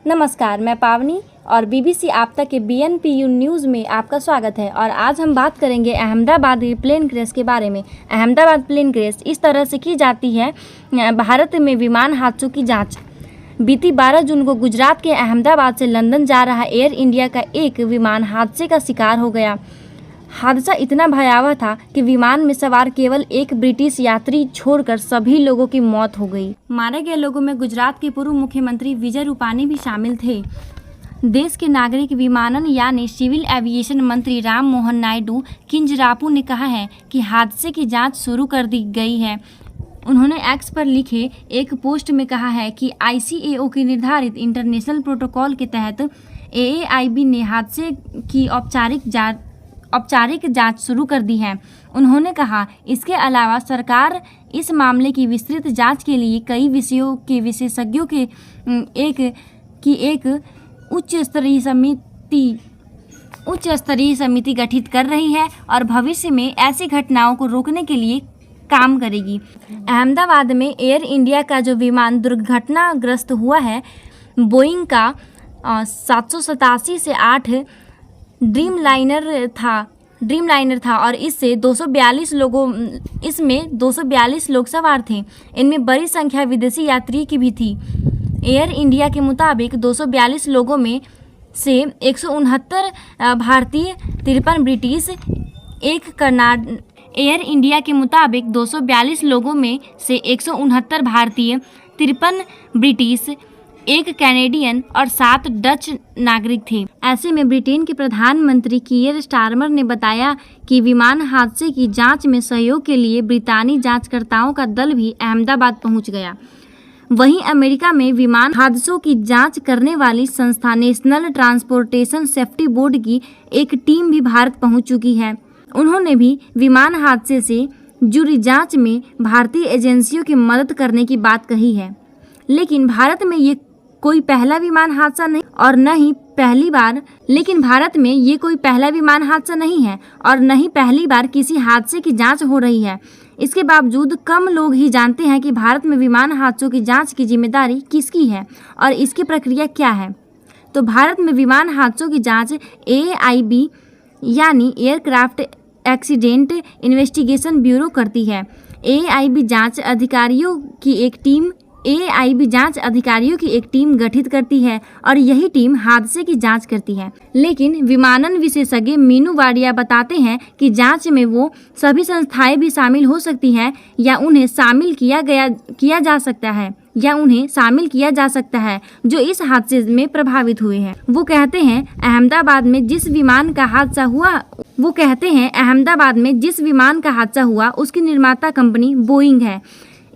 नमस्कार, मैं पावनी और बीबीसी आपदा के BNPU न्यूज़ में आपका स्वागत है। और आज हम बात करेंगे अहमदाबाद के प्लेन क्रैश के बारे में। अहमदाबाद प्लेन क्रैश इस तरह से की जाती है। भारत में विमान हादसों की जांच। बीती 12 जून को गुजरात के अहमदाबाद से लंदन जा रहा एयर इंडिया का एक विमान हादसे का शिकार हो गया। हादसा इतना भयावह था कि विमान में सवार केवल एक ब्रिटिश यात्री छोड़कर सभी लोगों की मौत हो गई। मारे गए लोगों में गुजरात के पूर्व मुख्यमंत्री विजय रूपानी भी शामिल थे। देश के नागरिक विमानन यानी सिविल एविएशन मंत्री राम मोहन नायडू किंजरापू ने कहा है कि हादसे की जांच शुरू कर दी गई है। उन्होंने एक्स पर लिखे एक पोस्ट में कहा है कि ICAO के निर्धारित इंटरनेशनल प्रोटोकॉल के तहत AAIB ने हादसे की औपचारिक जांच शुरू कर दी है। उन्होंने कहा, इसके अलावा सरकार इस मामले की विस्तृत जांच के लिए कई विषयों के विशेषज्ञों के एक उच्च स्तरीय समिति गठित कर रही है और भविष्य में ऐसी घटनाओं को रोकने के लिए काम करेगी। अहमदाबाद में एयर इंडिया का जो विमान दुर्घटनाग्रस्त हुआ है, बोइंग का 787 से 8 ड्रीमलाइनर था और इसमें 242 लोग सवार थे। इनमें बड़ी संख्या विदेशी यात्री की भी थी। एयर इंडिया के मुताबिक 242 लोगों में से 169 भारतीय, 53 ब्रिटिश, एयर इंडिया के मुताबिक 242 लोगों में से 169 भारतीय, 53 ब्रिटिश, एक कैनेडियन और 7 डच नागरिक थे। ऐसे में ब्रिटेन के प्रधानमंत्री कीयर स्टारमर ने बताया कि विमान हादसे की जांच में सहयोग के लिए ब्रितानी जांचकर्ताओं का दल भी अहमदाबाद पहुंच गया। वहीं अमेरिका में विमान हादसों की जांच करने वाली संस्था नेशनल ट्रांसपोर्टेशन सेफ्टी बोर्ड की एक टीम भी भारत पहुंच चुकी है। उन्होंने भी विमान हादसे से जुड़ी जांच में भारतीय एजेंसियों की मदद करने की बात कही है। लेकिन भारत में ये कोई पहला विमान हादसा नहीं है और न ही पहली बार किसी हादसे की जांच हो रही है। इसके बावजूद कम लोग ही जानते हैं कि भारत में विमान हादसों की जांच की जिम्मेदारी किसकी है और इसकी प्रक्रिया क्या है। तो भारत में विमान हादसों की जांच AAIB यानी एयरक्राफ्ट एक्सीडेंट इन्वेस्टिगेशन ब्यूरो करती है। AAIB जांच अधिकारियों की एक टीम गठित करती है और यही टीम हादसे की जांच करती है। लेकिन विमानन विशेषज्ञ मीनू वाडिया बताते हैं कि जांच में वो सभी संस्थाएं भी शामिल हो सकती हैं या उन्हें शामिल किया जा सकता है जो इस हादसे में प्रभावित हुए हैं। वो कहते हैं अहमदाबाद में जिस विमान का हादसा हुआ उसकी निर्माता कंपनी बोइंग है,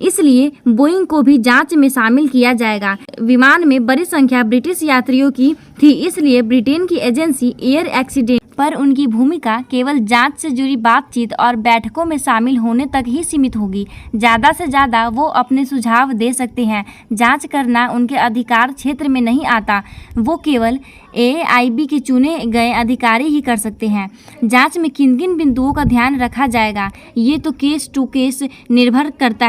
इसलिए बोइंग को भी जांच में शामिल किया जाएगा। विमान में बड़ी संख्या ब्रिटिश यात्रियों की थी, इसलिए ब्रिटेन की एजेंसी एयर एक्सीडेंट पर उनकी भूमिका केवल जांच से जुड़ी बातचीत और बैठकों में शामिल होने तक ही सीमित होगी। ज़्यादा से ज़्यादा वो अपने सुझाव दे सकते हैं। जांच करना उनके अधिकार क्षेत्र में नहीं आता, वो केवल AAIB के चुने गए अधिकारी ही कर सकते हैं। जांच में किन किन बिंदुओं का ध्यान रखा जाएगा ये तो केस टू केस निर्भर करता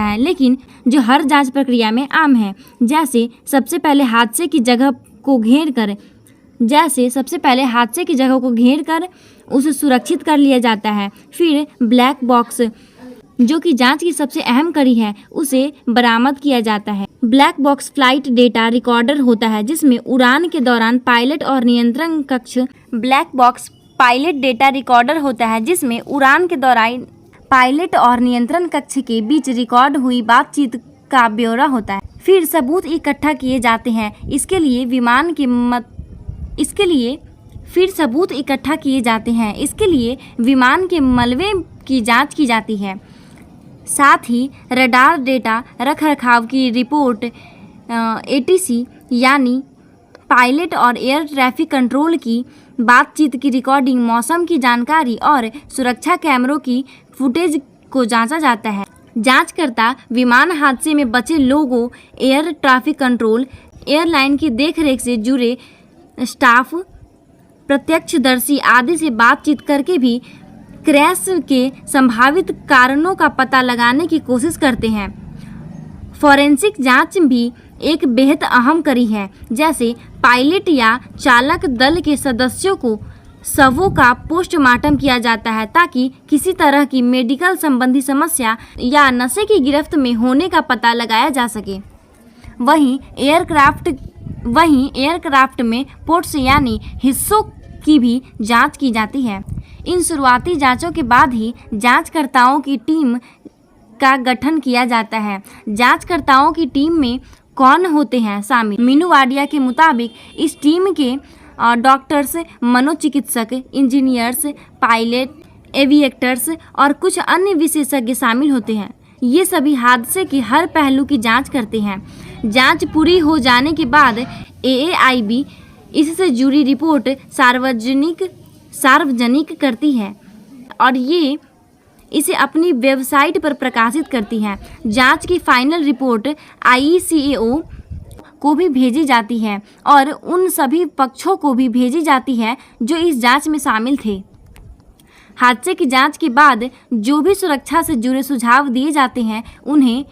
है, लेकिन जो हर जांच प्रक्रिया में आम है। जैसे सबसे पहले हादसे की जगह को घेर कर उसे सुरक्षित कर लिया जाता है। फिर ब्लैक बॉक्स, जो कि जांच की सबसे अहम कड़ी है, उसे बरामद किया जाता है। Black box flight data recorder होता है जिसमें उड़ान के दौरान पायलट और नियंत्रण कक्ष के बीच रिकॉर्ड हुई बातचीत का ब्यौरा होता है। फिर सबूत इकट्ठा किए जाते हैं। इसके लिए विमान के मलबे की जांच की जाती है। साथ ही रडार डेटा रखरखाव की रिपोर्ट, ATC यानी पायलट और एयर ट्रैफिक कंट्रोल की बातचीत की रिकॉर्डिंग, मौसम की जानकारी और सुरक्षा कैमरों की फुटेज को जांचा जाता है। जांचकर्ता विमान हादसे में बचे लोगों, एयर ट्रैफिक कंट्रोल, एयरलाइन की देखरेख से जुड़े स्टाफ, प्रत्यक्षदर्शी आदि से बातचीत करके भी क्रैश के संभावित कारणों का पता लगाने की कोशिश करते हैं। फॉरेंसिक जांच भी एक बेहद अहम कड़ी है। जैसे पायलट या चालक दल के सदस्यों को शवों का पोस्टमार्टम किया जाता है ताकि किसी तरह की मेडिकल संबंधी समस्या या नशे की गिरफ्त में होने का पता लगाया जा सके। वहीं एयरक्राफ्ट में पोर्ट्स यानी हिस्सों की भी जांच की जाती है। इन शुरुआती जांचों के बाद ही जांचकर्ताओं की टीम का गठन किया जाता है। जांचकर्ताओं की टीम में कौन होते हैं शामिल? मीनू वाडिया के मुताबिक इस टीम के डॉक्टर्स, मनोचिकित्सक, इंजीनियर्स, पायलट, एविएटर्स और कुछ अन्य विशेषज्ञ शामिल होते हैं। ये सभी हादसे के हर पहलू की जांच करते हैं। जांच पूरी हो जाने के बाद AAIB इससे जुड़ी रिपोर्ट सार्वजनिक करती है और ये इसे अपनी वेबसाइट पर प्रकाशित करती है। जांच की फाइनल रिपोर्ट ICAO को भी भेजी जाती है और उन सभी पक्षों को भी भेजी जाती है जो इस जांच में शामिल थे। हादसे की जांच के बाद जो भी सुरक्षा से जुड़े सुझाव दिए जाते हैं उन्हें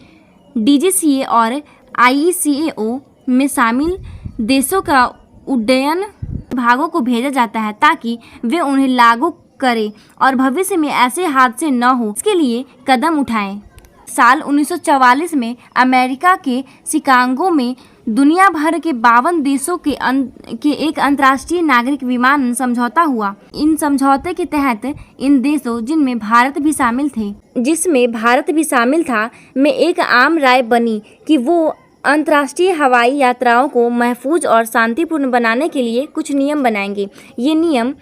DGCA और ICAO में शामिल देशों का उड्डयन विभागों को भेजा जाता है ताकि वे उन्हें लागू करें और भविष्य में ऐसे हादसे न हो इसके लिए कदम उठाएं। साल 1944 में अमेरिका के शिकागो में दुनिया भर के 52 देशों के एक अंतर्राष्ट्रीय नागरिक विमानन समझौता हुआ। इन समझौते के तहत इन देशों जिसमें भारत भी शामिल था में एक आम राय बनी कि वो अंतर्राष्ट्रीय हवाई यात्राओं को महफूज और शांतिपूर्ण बनाने के लिए कुछ नियम बनाएंगे। ये नियम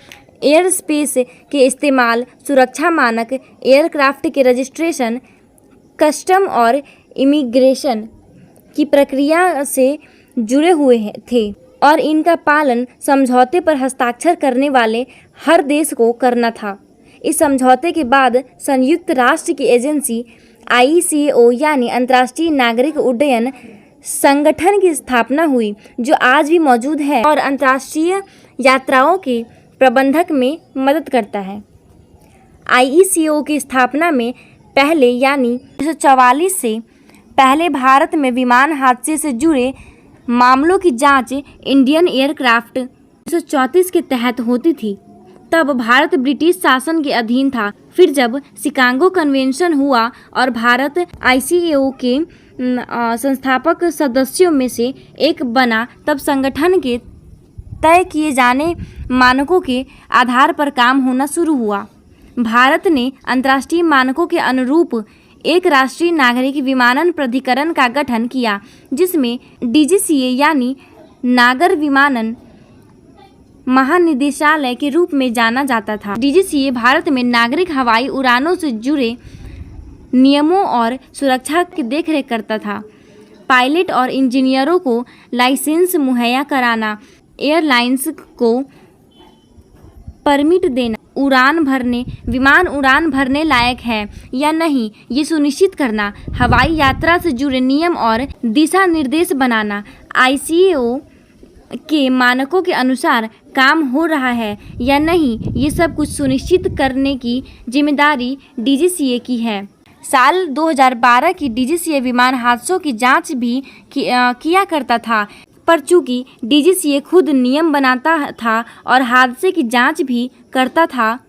एयर स्पेस के इस्तेमाल, सुरक्षा मानक, एयरक्राफ्ट के रजिस्ट्रेशन, कस्टम और इमिग्रेशन की प्रक्रिया से जुड़े हुए थे और इनका पालन समझौते पर हस्ताक्षर करने वाले हर देश को करना था। इस समझौते के बाद संयुक्त राष्ट्र की एजेंसी ICAO यानी अंतर्राष्ट्रीय नागरिक उड्डयन संगठन की स्थापना हुई, जो आज भी मौजूद है और अंतर्राष्ट्रीय यात्राओं के प्रबंधक में मदद करता है। ICAO की स्थापना में पहले यानी 1944 से पहले भारत में विमान हादसे से जुड़े मामलों की जांच इंडियन एयरक्राफ्ट 1934 के तहत होती थी। तब भारत ब्रिटिश शासन के अधीन था। फिर जब शिकागो कन्वेंशन हुआ और भारत ICAO के संस्थापक सदस्यों में से एक बना, तब संगठन के तय किए जाने मानकों के आधार पर काम होना शुरू हुआ। भारत ने अंतर्राष्ट्रीय मानकों के अनुरूप एक राष्ट्रीय नागरिक विमानन प्राधिकरण का गठन किया, जिसमें DGCA यानी नागर विमानन महानिदेशालय के रूप में जाना जाता था। DGCA भारत में नागरिक हवाई उड़ानों से जुड़े नियमों और सुरक्षा की देखरेख करता था। पायलट और इंजीनियरों को लाइसेंस मुहैया कराना, एयरलाइंस को परमिट देना, विमान उड़ान भरने लायक है या नहीं ये सुनिश्चित करना, हवाई यात्रा से जुड़े नियम और दिशा निर्देश बनाना, ICAO के मानकों के अनुसार काम हो रहा है या नहीं ये सब कुछ सुनिश्चित करने की जिम्मेदारी DGCA की है। साल 2012 की DGCA विमान हादसों की जांच भी किया करता था, पर चूंकि DGCA खुद नियम बनाता था और हादसे की जांच भी करता था,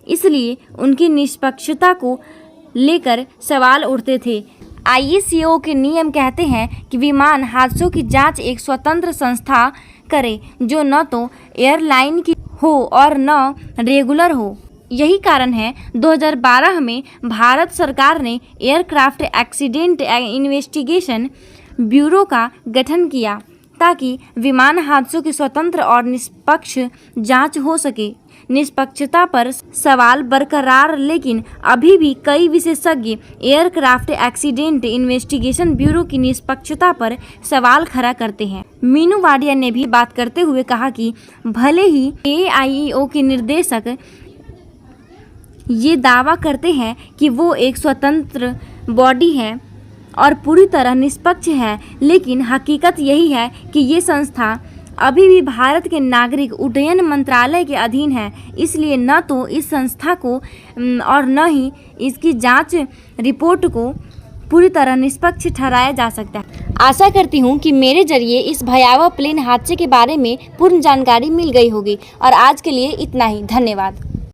इसलिए उनकी निष्पक्षता को लेकर सवाल उठते थे। ICAO के नियम कहते हैं कि विमान हादसों की जांच एक स्वतंत्र संस्था करे जो न तो एयरलाइन की हो और न रेगुलर हो। यही कारण है 2012 में भारत सरकार ने एयरक्राफ्ट एक्सीडेंट इन्वेस्टिगेशन ब्यूरो का गठन किया ताकि विमान हादसों की स्वतंत्र और निष्पक्ष जांच हो सके। निष्पक्षता पर सवाल बरकरार, लेकिन अभी भी कई विशेषज्ञ एयरक्राफ्ट एक्सीडेंट इन्वेस्टिगेशन ब्यूरो की निष्पक्षता पर सवाल खड़ा करते हैं। मीनू वाडिया ने भी बात करते हुए कहा कि भले ही AICAO के निर्देशक ये दावा करते हैं कि वो एक स्वतंत्र बॉडी है और पूरी तरह निष्पक्ष है, लेकिन हकीकत यही है कि ये संस्था अभी भी भारत के नागरिक उड्डयन मंत्रालय के अधीन है। इसलिए न तो इस संस्था को और न ही इसकी जांच रिपोर्ट को पूरी तरह निष्पक्ष ठहराया जा सकता है। आशा करती हूँ कि मेरे जरिए इस भयावह प्लेन हादसे के बारे में पूर्ण जानकारी मिल गई होगी और आज के लिए इतना ही। धन्यवाद।